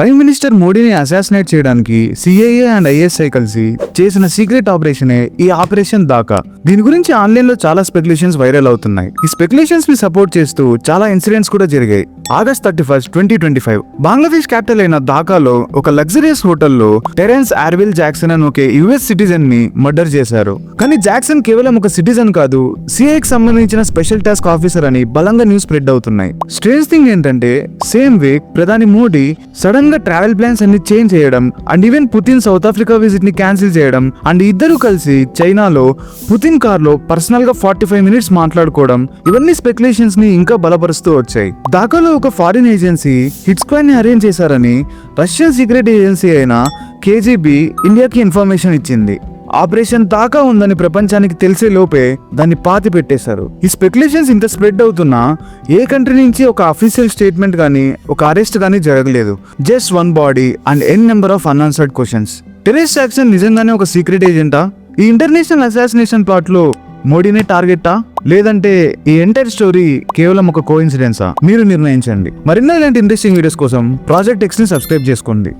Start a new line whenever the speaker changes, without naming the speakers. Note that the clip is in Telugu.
ప్రైమ్ మినిస్టర్ మోడీని అసాసినేట్ చేయడానికి సిఐఏ అండ్ ఐఎస్ఐ కలిసి చేసిన సీక్రెట్ ఆపరేషనే ఈ ఆపరేషన్ దాకా. దీని గురించి ఆన్లైన్ లో చాలా స్పెక్యులేషన్స్ వైరల్ అవుతున్నాయి. ఈ స్పెక్యులేషన్స్ ని సపోర్ట్ చేస్తూ చాలా ఇన్సిడెంట్స్ కూడా జరిగాయి. ఆగస్ట్ 31, 2025 బంగ్లాదేశ్ క్యాపిటల్ అయిన ఢాకాలో ఒక లగ్జరియస్ హోటల్లో టెరెన్స్ ఆర్విల్ జాక్సన్ అని ఒక యుఎస్ సిటిజన్ ని మర్డర్ చేశారు. కానీ జాక్సన్ కేవలం ఒక సిటిజన్ కాదు, సిఐకి సంబంధించిన స్పెషల్ టాస్క్ ఆఫీసర్ అని బలంగా న్యూస్ స్ప్రెడ్ అవుతున్నాయి. స్ట్రేంజ్ థింగ్ ఏంటంటే సేమ్ వీక్ ప్రధాని మోడీ సడన్ గా ట్రావెల్ ప్లాన్స్ అన్ని చేంజ్ చేయడం and even Putin south Africa visit ని క్యాన్సిల్ చేయడం అండ్ ఇద్దరు కలిసి చైనాలో పుతిన్ కార్ లో పర్సనల్ గా 45 మినిట్స్ మాట్లాడుకోవడం, ఇవన్నీ స్పెక్యులేషన్స్ ని ఇంకా బలపరుస్తూ వచ్చాయి. ఢాకాలో ఒక ఫారిన్ ఏజెన్సీ హిట్ స్క్వాడ్ ని అరేంజ్ చేశారని రష్యన్ సీక్రెట్ ఏజెన్సీ అయిన కేజీబీ ఇండియాకి ఇన్ఫర్మేషన్ ఇచ్చింది. ఆపరేషన్ దాకా ఉందని ప్రపంచానికి తెలిసే లోపే దాన్ని పాతి పెట్టేశారు. ఈ స్పెక్యులేషన్స్ ఇంత స్ప్రెడ్ అవుతున్నా ఏ కంట్రీ నుంచి ఒక అఫీషియల్ స్టేట్మెంట్ గానీ ఒక అరెస్ట్ గానీ జరగలేదు. Just one body and N number of unanswered questions. Terrorist action నిజంగానే ఒక సీక్రెట్ ఏజెంటా? ఈ ఇంటర్నేషనల్ అసాసినేషన్ ప్లాట్ లో మోడీనే టార్గెటా, లేదంటే ఈ ఎంటైర్ స్టోరీ కేవలం ఒక కోఇన్సిడెన్సా? మీరు నిర్ణయించండి. మరిన్నో ఇలాంటి ఇంట్రెస్టింగ్ వీడియోస్ కోసం ప్రాజెక్ట్ ఎక్స్ ని సబ్స్క్రైబ్ చేసుకోండి.